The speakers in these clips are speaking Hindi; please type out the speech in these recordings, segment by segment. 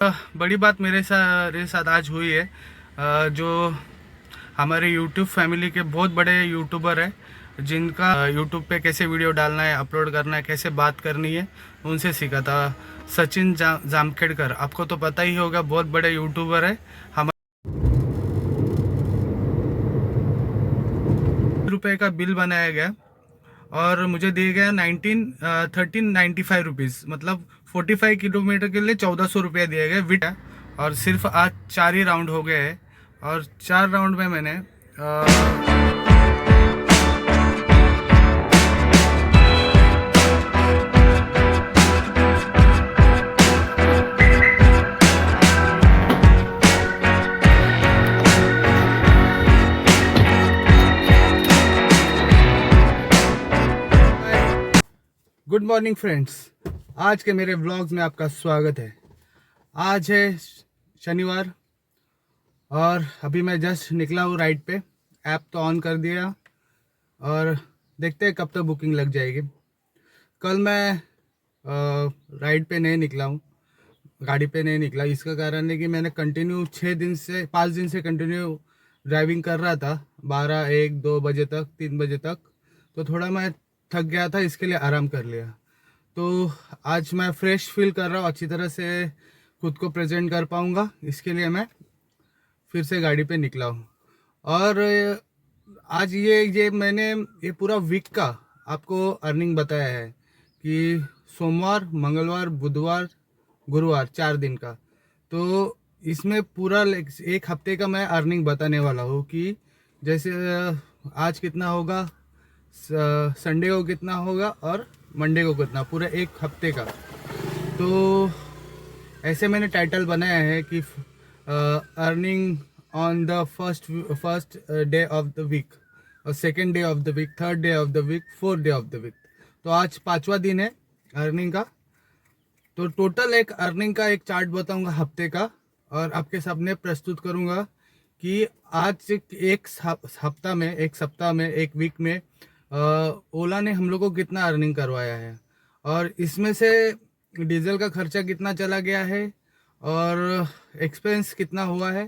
बड़ी बात मेरे साथ आज हुई है। जो हमारे यूट्यूब फैमिली के बहुत बड़े यूट्यूबर हैं, जिनका यूट्यूब पे कैसे वीडियो डालना है, अपलोड करना है, कैसे बात करनी है, उनसे सीखा था। सचिन जामखेड़कर, आपको तो पता ही होगा, बहुत बड़े यूट्यूबर है। हमारे रुपए का बिल बनाया गया और मुझे दिए गया 1395 रुपीज़, मतलब 45 किलोमीटर के लिए 1400 रुपया दिए गए विट। और सिर्फ आज 4 ही राउंड हो गए हैं और 4 राउंड में मैंने गुड मॉर्निंग फ्रेंड्स, आज के मेरे व्लॉग्स में आपका स्वागत है। आज है शनिवार और अभी मैं जस्ट निकला हूँ राइड पे। ऐप तो ऑन कर दिया और देखते हैं कब तक बुकिंग लग जाएगी। कल मैं राइड पे नहीं निकला हूँ, गाड़ी पे नहीं निकला। इसका कारण है कि मैंने कंटिन्यू 5 दिन से कंटिन्यू ड्राइविंग कर रहा था, 12, 1, 2 बजे तक, 3 बजे तक। तो थोड़ा मैं थक गया था, इसके लिए आराम कर लिया। तो आज मैं फ्रेश फील कर रहा हूँ, अच्छी तरह से खुद को प्रेजेंट कर पाऊँगा, इसके लिए मैं फिर से गाड़ी पे निकला हूँ। और आज ये मैंने ये पूरा वीक का आपको अर्निंग बताया है कि सोमवार, मंगलवार, बुधवार, गुरुवार, 4 दिन का। तो इसमें पूरा एक हफ्ते का मैं अर्निंग बताने वाला हूँ कि जैसे आज कितना होगा, संडे को कितना होगा और मंडे को कितना, पूरा एक हफ्ते का। तो ऐसे मैंने टाइटल बनाया है कि earning on the first day of the week, और second day of the week, third day of the week, fourth day of the week. तो आज 5वां दिन है अर्निंग का। तो टोटल एक अर्निंग का एक चार्ट बताऊंगा हफ्ते का और आपके सामने प्रस्तुत करूंगा कि आज एक सप्ताह में, एक वीक में ओला ने हम लोग को कितना अर्निंग करवाया है और इसमें से डीजल का खर्चा कितना चला गया है और एक्सपेंस कितना हुआ है,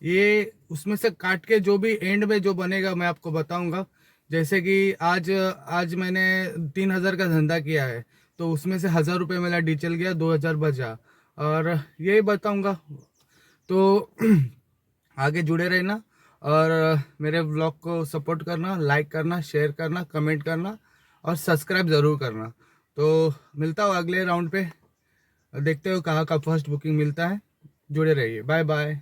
ये उसमें से काट के जो भी एंड में जो बनेगा मैं आपको बताऊंगा। जैसे कि आज मैंने 3000 का धंधा किया है, तो उसमें से 1000 रुपये मेरा डीजल गया, 2000 बचा, और यही बताऊंगा। तो आगे जुड़े रहना और मेरे ब्लॉग को सपोर्ट करना, लाइक करना, शेयर करना, कमेंट करना और सब्सक्राइब ज़रूर करना। तो मिलता हूँ अगले राउंड पे, देखते हो कहाँ का फर्स्ट बुकिंग मिलता है। जुड़े रहिए, बाय बाय।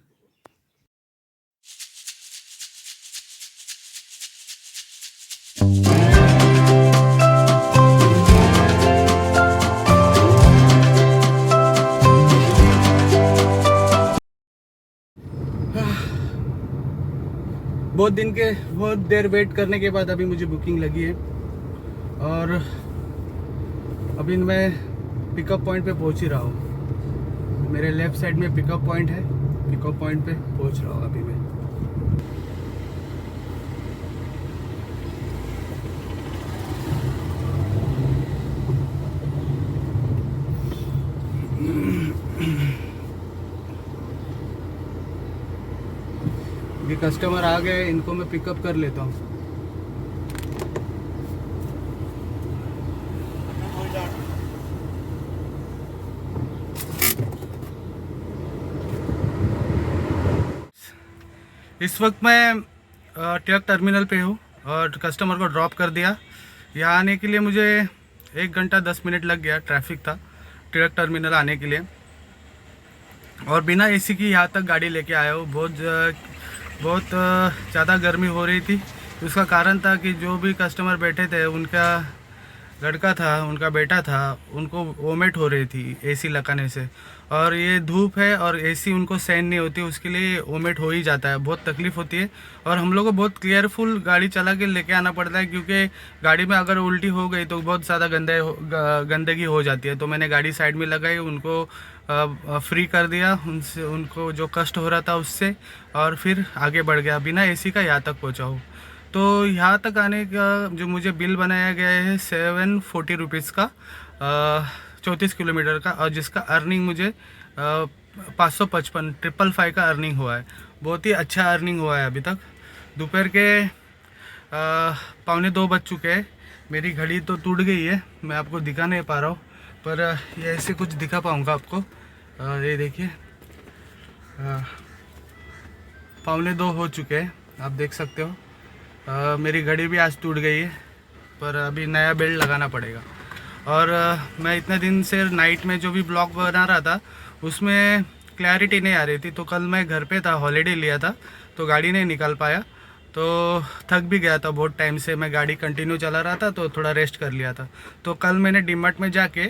बहुत देर वेट करने के बाद अभी मुझे बुकिंग लगी है और अभी मैं पिकअप पॉइंट पे पहुंच ही रहा हूँ। मेरे लेफ्ट साइड में पिकअप पॉइंट है, पिकअप पॉइंट पे पहुंच रहा हूँ अभी मैं। ये कस्टमर आ गए, इनको मैं पिकअप कर लेता हूँ। इस वक्त मैं ट्रक टर्मिनल पे हूँ और कस्टमर को ड्रॉप कर दिया। यहाँ आने के लिए मुझे 1 घंटा 10 मिनट लग गया, ट्रैफिक था ट्रक टर्मिनल आने के लिए। और बिना एसी की यहाँ तक गाड़ी लेके आया हूँ। बहुत ज़्यादा गर्मी हो रही थी। उसका कारण था कि जो भी कस्टमर बैठे थे, उनका लड़का था, उनका बेटा था, उनको वोमिट हो रही थी एसी लगाने से। और ये धूप है और एसी उनको सहन नहीं होती, उसके लिए वोमिट हो ही जाता है, बहुत तकलीफ़ होती है। और हम लोग को बहुत केयरफुल गाड़ी चला के लेके आना पड़ता है, क्योंकि गाड़ी में अगर उल्टी हो गई तो बहुत ज़्यादा गंदगी हो जाती है। तो मैंने गाड़ी साइड में लगाई, उनको फ्री कर दिया, उनको जो कष्ट हो रहा था उससे, और फिर आगे बढ़ गया, बिना एसी का यहाँ तक पहुँचा हूँ। तो यहाँ तक आने का जो मुझे बिल बनाया गया है 740 रुपीज़ का, 34 किलोमीटर का, और जिसका अर्निंग मुझे 555 555 का अर्निंग हुआ है। बहुत ही अच्छा अर्निंग हुआ है अभी तक। दोपहर के 1:45 बज चुके हैं। मेरी घड़ी तो टूट गई है, मैं आपको दिखा नहीं पा रहा हूँ, पर ये ऐसे कुछ दिखा पाऊँगा आपको। ये देखिए 1:45 हो चुके हैं, आप देख सकते हो। मेरी घड़ी भी आज टूट गई है, पर अभी नया बेल्ट लगाना पड़ेगा। और मैं इतने दिन से नाइट में जो भी ब्लॉग बना रहा था उसमें क्लैरिटी नहीं आ रही थी। तो कल मैं घर पे था, हॉलीडे लिया था, तो गाड़ी नहीं निकाल पाया, तो थक भी गया था। बहुत टाइम से मैं गाड़ी कंटिन्यू चला रहा था, तो थोड़ा रेस्ट कर लिया था। तो कल मैंने डीमार्ट में जाके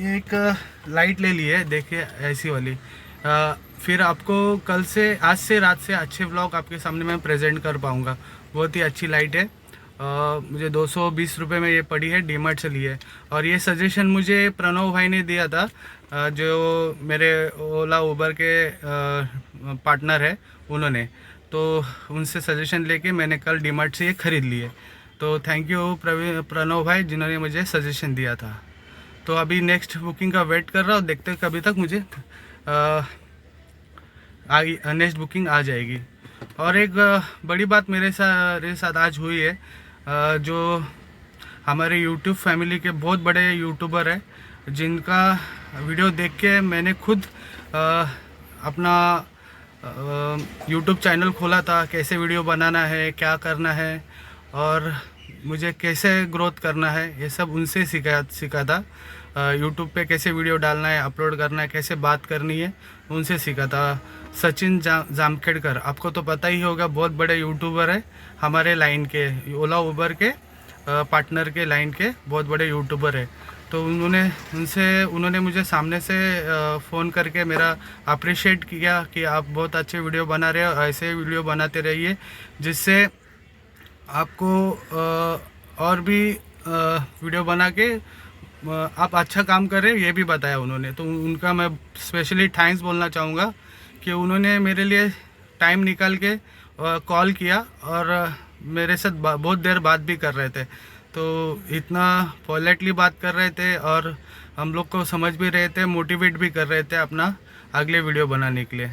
एक लाइट ले ली है, देखिए ऐसी वाली। फिर आपको कल से, आज से रात से अच्छे व्लॉग आपके सामने मैं प्रेजेंट कर पाऊँगा। बहुत ही अच्छी लाइट है। मुझे 220 रुपये में ये पड़ी है, डीमार्ट से ली है। और ये सजेशन मुझे प्रणव भाई ने दिया था, जो मेरे ओला उबर के पार्टनर है उन्होंने। तो उनसे सजेशन लेके मैंने कल डीमार्ट से ये ख़रीद ली है। तो थैंक यू प्रणव भाई, जिन्होंने मुझे सजेशन दिया था। तो अभी नेक्स्ट बुकिंग का वेट कर रहा हूँ, देखते कभी तक मुझे नेक्स्ट बुकिंग आ जाएगी। और एक बड़ी बात मेरे साथ आज हुई है। जो हमारे यूट्यूब फैमिली के बहुत बड़े यूट्यूबर है, जिनका वीडियो देख के मैंने खुद अपना यूट्यूब चैनल खोला था। कैसे वीडियो बनाना है, क्या करना है और मुझे कैसे ग्रोथ करना है, ये सब उनसे सीखा था। यूट्यूब पे कैसे वीडियो डालना है, अपलोड करना है, कैसे बात करनी है, उनसे सीखा था। सचिन जामखेड़कर, आपको तो पता ही होगा, बहुत बड़े यूट्यूबर है हमारे लाइन के, ओला उबर के पार्टनर के लाइन के बहुत बड़े यूट्यूबर है। तो उन्होंने मुझे सामने से फ़ोन करके मेरा अप्रिशिएट किया कि आप बहुत अच्छे वीडियो बना रहे हो, ऐसे वीडियो बनाते रहिए, जिससे आपको और भी वीडियो बना के आप अच्छा काम कर रहे हैं, ये भी बताया उन्होंने। तो उनका मैं स्पेशली थैंक्स बोलना चाहूँगा कि उन्होंने मेरे लिए टाइम निकाल के कॉल किया और मेरे साथ बहुत देर बात भी कर रहे थे। तो इतना पोलाइटली बात कर रहे थे और हम लोग को समझ भी रहे थे, मोटिवेट भी कर रहे थे अपना अगले वीडियो बनाने के लिए।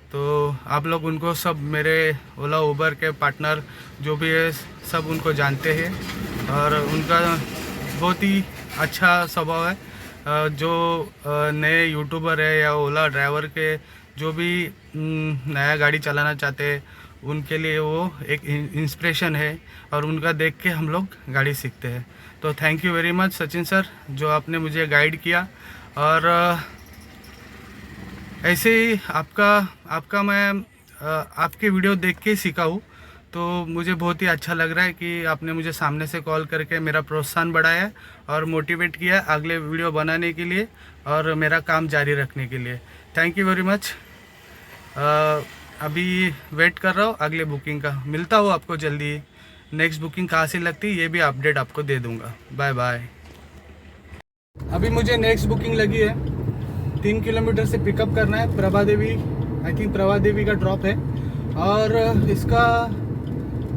तो आप लोग उनको, सब मेरे ओला उबर के पार्टनर जो भी है, सब उनको जानते हैं और उनका बहुत ही अच्छा स्वभाव है। जो नए यूट्यूबर है या ओला ड्राइवर के जो भी नया गाड़ी चलाना चाहते हैं, उनके लिए वो एक इंस्पिरेशन है और उनका देख के हम लोग गाड़ी सीखते हैं। तो thank you very much Sachin sir, जो आपने मुझे गाइड किया। और ऐसे ही आपका मैं आपके वीडियो देख के सीखा हूँ। तो मुझे बहुत ही अच्छा लग रहा है कि आपने मुझे सामने से कॉल करके मेरा प्रोत्साहन बढ़ाया और मोटिवेट किया अगले वीडियो बनाने के लिए और मेरा काम जारी रखने के लिए। Thank you very much. अभी वेट कर रहा हूँ अगले बुकिंग का। मिलता हूँ आपको जल्दी। नेक्स्ट बुकिंग कहाँ से लगती है ये भी अपडेट आपको दे दूँगा। Bye bye. अभी मुझे नेक्स्ट बुकिंग लगी है, 3 किलोमीटर से पिकअप करना है। प्रभा देवी, आई थिंक प्रभा देवी का ड्रॉप है और इसका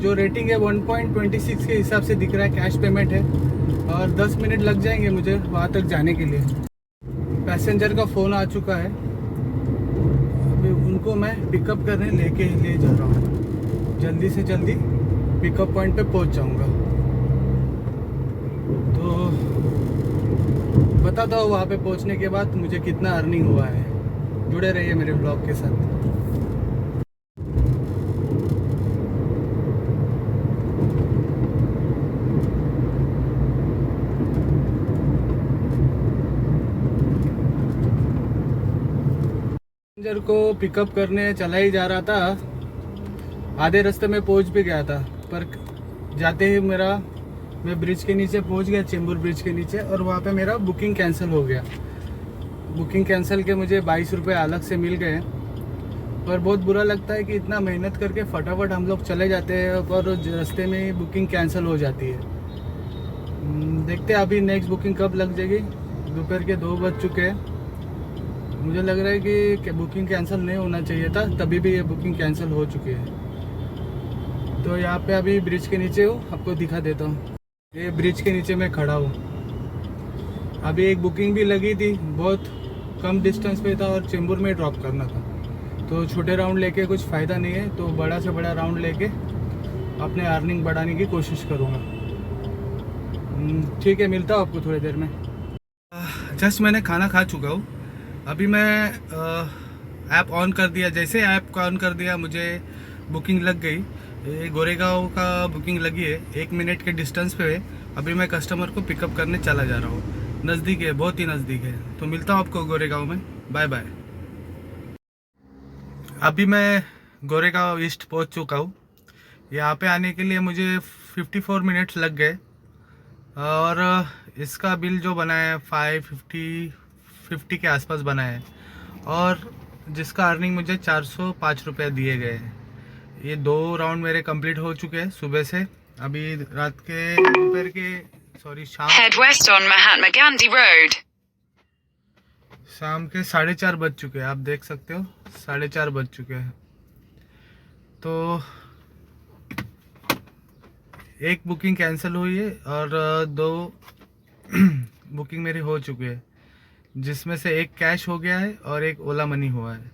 जो रेटिंग है 1.26 के हिसाब से दिख रहा है। कैश पेमेंट है और 10 मिनट लग जाएंगे मुझे वहाँ तक जाने के लिए। पैसेंजर का फ़ोन आ चुका है, अभी उनको मैं पिकअप करने ले जा रहा हूँ। जल्दी से जल्दी पिकअप पॉइंट पे पहुँच जाऊँगा। तो बताता हूँ वहाँ पे पहुँचने के बाद मुझे कितना अर्निंग हुआ है। जुड़े रहिए मेरे ब्लॉग के साथ। पैसेंजर को पिकअप करने चला ही जा रहा था, आधे रास्ते में पहुंच भी गया था, पर जाते ही मैं ब्रिज के नीचे पहुंच गया, चेंबूर ब्रिज के नीचे, और वहाँ पे मेरा बुकिंग कैंसिल हो गया। बुकिंग कैंसिल के मुझे 22 रुपये अलग से मिल गए। पर बहुत बुरा लगता है कि इतना मेहनत करके फटाफट हम लोग चले जाते हैं और रास्ते में ही बुकिंग कैंसिल हो जाती है। देखते हैं अभी नेक्स्ट बुकिंग कब लग जाएगी। दोपहर के 2 बज चुके हैं। मुझे लग रहा है कि बुकिंग कैंसिल नहीं होना चाहिए था, तभी भी ये बुकिंग कैंसिल हो चुकी है। तो यहाँ पे अभी ब्रिज के नीचे हूँ, आपको दिखा देता हूँ। ये ब्रिज के नीचे मैं खड़ा हूँ। अभी एक बुकिंग भी लगी थी, बहुत कम डिस्टेंस पे था और चेंबूर में ड्रॉप करना था, तो छोटे राउंड लेके कुछ फ़ायदा नहीं है, तो बड़ा से बड़ा राउंड लेके अपने अर्निंग बढ़ाने की कोशिश करूँगा। ठीक है, मिलता हूँ आपको थोड़ी देर में। जस्ट मैंने खाना खा चुका हूँ। अभी मैं ऐप ऑन कर दिया, जैसे ऐप को ऑन कर दिया मुझे बुकिंग लग गई। ये गोरेगांव का बुकिंग लगी है, 1 मिनट के डिस्टेंस पे है। अभी मैं कस्टमर को पिकअप करने चला जा रहा हूँ, नज़दीक है, बहुत ही नज़दीक है। तो मिलता हूँ आपको गोरेगांव में, बाय बाय। अभी मैं गोरेगांव ईस्ट पहुँच चुका हूँ। यहाँ पे आने के लिए मुझे 54 मिनट्स लग गए और इसका बिल जो बना है 550 के आसपास बना है, और जिसका अर्निंग मुझे 405 रुपये दिए गए हैं। ये 2 राउंड मेरे कंप्लीट हो चुके हैं सुबह से। अभी रात के दोपहर के शाम के 4:30 बज चुके हैं। आप देख सकते हो 4:30 बज चुके हैं। तो एक बुकिंग कैंसिल हुई है और 2 बुकिंग मेरी हो चुकी है, जिसमें से एक कैश हो गया है और एक ओला मनी हुआ है।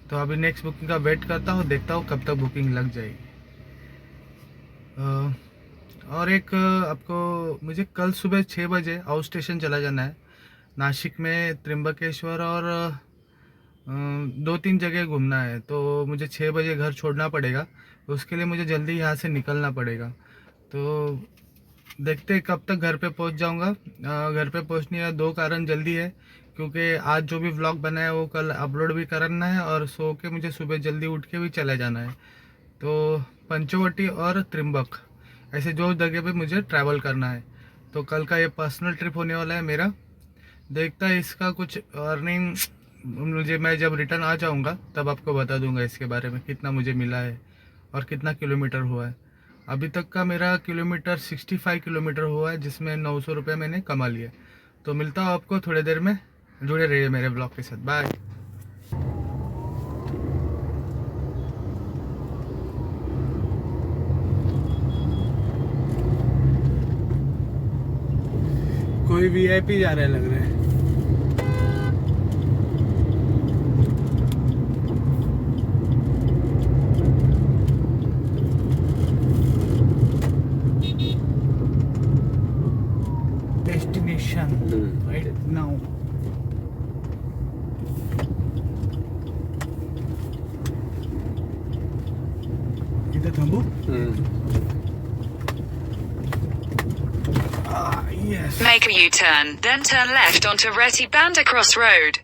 तो अभी नेक्स्ट बुकिंग का वेट करता हूँ, देखता हूँ कब तक बुकिंग लग जाएगी। और एक आपको मुझे कल सुबह 6 बजे आउट स्टेशन चला जाना है। नासिक में त्र्यंबकेश्वर और 2-3 जगह घूमना है, तो मुझे 6 बजे घर छोड़ना पड़ेगा। उसके लिए मुझे जल्दी यहाँ से निकलना पड़ेगा। तो देखते कब तक घर पे पहुँच जाऊँगा। घर पे पहुँचने का 2 कारण जल्दी है, क्योंकि आज जो भी व्लॉग बना है वो कल अपलोड भी करना है, और सो के मुझे सुबह जल्दी उठ के भी चला जाना है। तो पंचवटी और त्रिम्बक ऐसे 2 जगह पे मुझे ट्रैवल करना है। तो कल का ये पर्सनल ट्रिप होने वाला है मेरा। देखता है इसका कुछ अर्निंग मुझे, मैं जब रिटर्न आ जाऊंगा तब आपको बता दूंगा इसके बारे में, कितना मुझे मिला है और कितना किलोमीटर हुआ है। अभी तक का मेरा किलोमीटर 65 किलोमीटर हुआ है, जिसमें 900 रुपये मैंने कमा लिए। तो मिलता हूँ आपको थोड़ी देर में, जुड़े रहिए मेरे ब्लॉग के साथ, बाय। कोई वीआईपी जा रहा है लग रहा है। Destination right now. इधर थांबू। Yes. Make a U-turn, then turn left onto Reti Banda Cross Road.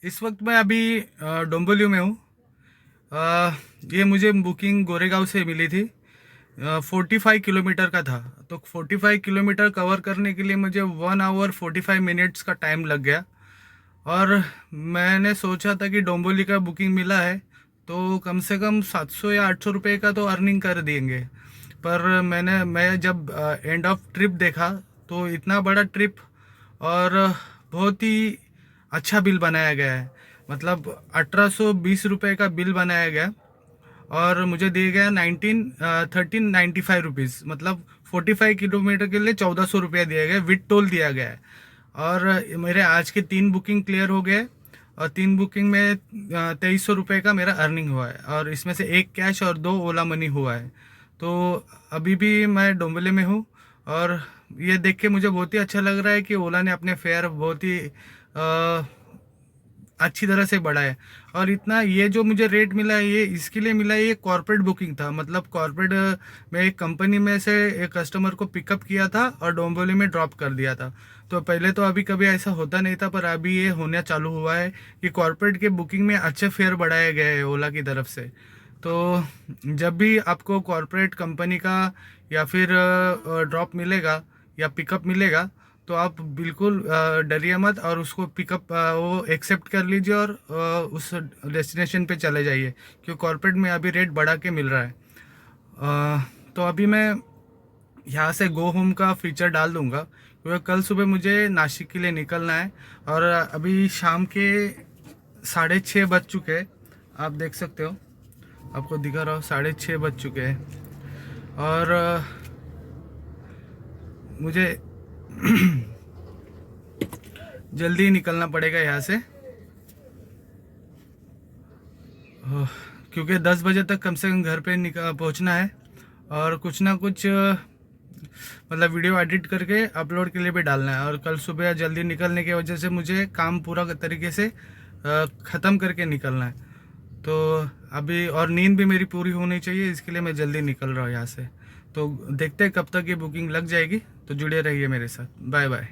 इस वक्त मैं अभी डोंबिवली में हूँ। ये मुझे बुकिंग गोरेगांव से मिली थी। 45 किलोमीटर का था, तो 45 किलोमीटर कवर करने के लिए मुझे 1 आवर 45 मिनट्स का टाइम लग गया। और मैंने सोचा था कि डोंबिवली का बुकिंग मिला है तो कम से कम 700 या 800 रुपये का तो अर्निंग कर देंगे। पर मैं जब एंड ऑफ ट्रिप देखा तो इतना बड़ा ट्रिप और बहुत ही अच्छा बिल बनाया गया है। मतलब 1820 रुपये का बिल बनाया गया और मुझे दिया गया 1395 रुपीज़। मतलब 45 किलोमीटर के लिए 1400 रुपया दिया गया, विद टोल दिया गया है। और मेरे आज के 3 बुकिंग क्लियर हो गए और 3 बुकिंग में 2300 रुपये का मेरा अर्निंग हुआ है, और इसमें से 1 कैश और 2 ओला मनी हुआ है। तो अभी भी मैं डोंबिवली में हूँ और ये देख के मुझे बहुत ही अच्छा लग रहा है कि ओला ने अपने फेयर बहुत ही अच्छी तरह से बढ़ाया। और इतना ये जो मुझे रेट मिला है ये इसके लिए मिला है, ये कॉर्पोरेट बुकिंग था। मतलब कॉर्पोरेट में एक कंपनी में से एक कस्टमर को पिकअप किया था और डोंबिवली में ड्रॉप कर दिया था। तो पहले तो अभी कभी ऐसा होता नहीं था, पर अभी ये होना चालू हुआ है कि कॉर्पोरेट के बुकिंग में अच्छे फेयर बढ़ाए गए हैं ओला की तरफ से। तो जब भी आपको कॉर्पोरेट कंपनी का या फिर ड्रॉप मिलेगा या पिकअप मिलेगा तो आप बिल्कुल डरिए मत और उसको पिकअप वो एक्सेप्ट कर लीजिए और उस डेस्टिनेशन पे चले जाइए, क्योंकि कॉर्पोरेट में अभी रेट बढ़ा के मिल रहा है। तो अभी मैं यहाँ से गो होम का फीचर डाल दूँगा, क्योंकि कल सुबह मुझे नासिक के लिए निकलना है। और अभी शाम के 6:30 बज चुके हैं, आप देख सकते हो, आपको दिखा रहा हो 6:30 बज चुके हैं। और मुझे जल्दी निकलना पड़ेगा यहाँ से, क्योंकि 10 बजे तक कम से कम घर पे पहुँचना है और कुछ ना कुछ मतलब वीडियो एडिट करके अपलोड के लिए भी डालना है। और कल सुबह जल्दी निकलने की वजह से मुझे काम पूरा तरीके से ख़त्म करके निकलना है। तो अभी और नींद भी मेरी पूरी होनी चाहिए, इसके लिए मैं जल्दी निकल रहा हूँ यहाँ से। तो देखते हैं कब तक ये बुकिंग लग जाएगी, तो जुड़े रहिए मेरे साथ। Bye bye.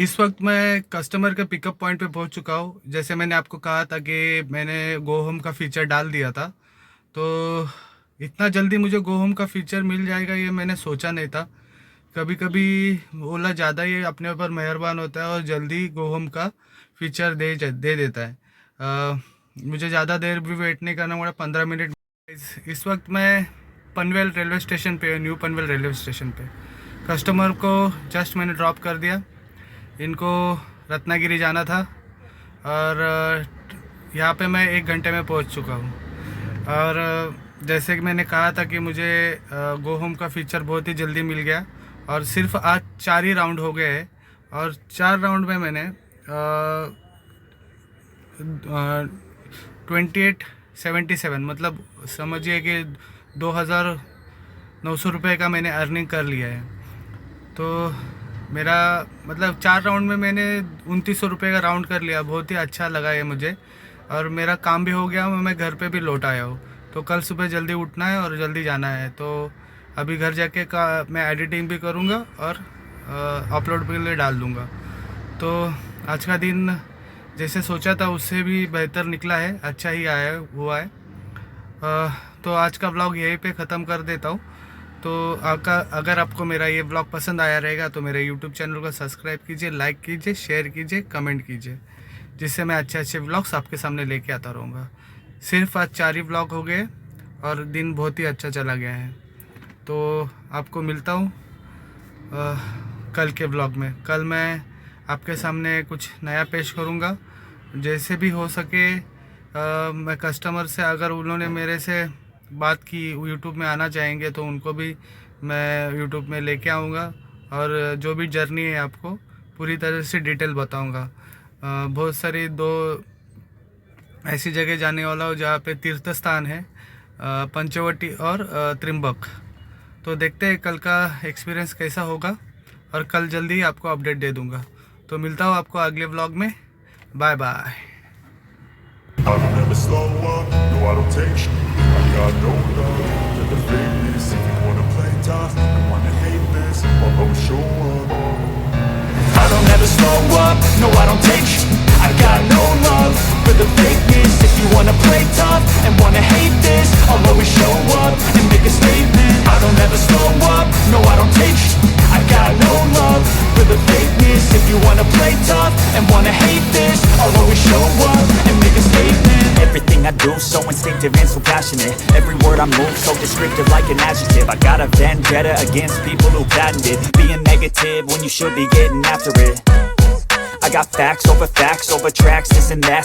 इस वक्त मैं कस्टमर के पिकअप पॉइंट पे पहुँच चुका हूँ। जैसे मैंने आपको कहा था कि मैंने गो होम का फ़ीचर डाल दिया था, तो इतना जल्दी मुझे गो होम का फ़ीचर मिल जाएगा ये मैंने सोचा नहीं था। कभी कभी ओला ज़्यादा ही अपने ऊपर मेहरबान होता है और जल्दी गो होम का फ़ीचर दे देता है। मुझे ज़्यादा देर भी वेट नहीं करना पड़ा, 15 मिनट। इस वक्त मैं पनवेल रेलवे स्टेशन पे, न्यू पनवेल रेलवे स्टेशन पे कस्टमर को जस्ट मैंने ड्रॉप कर दिया। इनको रत्नागिरी जाना था और यहाँ पे मैं 1 घंटे में पहुँच चुका हूँ। और जैसे कि मैंने कहा था कि मुझे गो होम का फ़ीचर बहुत ही जल्दी मिल गया और सिर्फ आज 4 ही राउंड हो गए हैं और 4 राउंड में मैंने 2877 मतलब समझिए कि 2900 रुपये का मैंने अर्निंग कर लिया है। तो मेरा मतलब 4 राउंड में मैंने 2900 रुपये का राउंड कर लिया। बहुत ही अच्छा लगा है मुझे और मेरा काम भी हो गया, मैं घर पे भी लौट आया हूँ। तो कल सुबह जल्दी उठना है और जल्दी जाना है। तो अभी घर जाके मैं एडिटिंग भी करूँगा और अपलोड के लिए डाल दूँगा। तो आज का दिन जैसे सोचा था उससे भी बेहतर निकला है, अच्छा ही हुआ है। तो आज का व्लॉग यहीं पे ख़त्म कर देता हूँ। तो अगर आपको मेरा ये व्लॉग पसंद आया रहेगा तो मेरे YouTube चैनल को सब्सक्राइब कीजिए, लाइक कीजिए, शेयर कीजिए, कमेंट कीजिए, जिससे मैं अच्छे अच्छे व्लॉग्स आपके सामने लेके आता रहूँगा। सिर्फ आज 4 ही व्लॉग हो गए और दिन बहुत ही अच्छा चला गया है। तो आपको मिलता हूँ कल के व्लॉग में। कल मैं आपके सामने कुछ नया पेश करूँगा। जैसे भी हो सके मैं कस्टमर से, अगर उन्होंने मेरे से बात की यूट्यूब में आना चाहेंगे तो उनको भी मैं यूट्यूब में लेके आऊँगा और जो भी जर्नी है आपको पूरी तरह से डिटेल बताऊँगा। बहुत सारी 2 ऐसी जगह जाने वाला हूँ जहाँ पे तीर्थ स्थान है, पंचवटी और त्रिम्बक। तो देखते हैं कल का एक्सपीरियंस कैसा होगा और कल जल्दी आपको अपडेट दे दूँगा। तो मिलता हूँ आपको अगले व्लॉग में। Bye bye. I don't ever slow up, no I don't take shit. I got no love for the fakeness. If you wanna play tough and wanna hate this, I'll always show up. I don't ever slow up, no I don't take shit. I got no love for the fakeness. If you wanna play tough and wanna hate this, I'll always show up and make a statement. I don't ever slow up, no I don't take shit. I got no love for the fakeness. If you wanna play tough and wanna hate this, I'll always show up and make a statement. Everything I do so instinctive and so passionate. Every word I move so descriptive like an adjective. I got a vendetta against people who patented being negative when you should be getting after it. I got facts over tracks, this and that,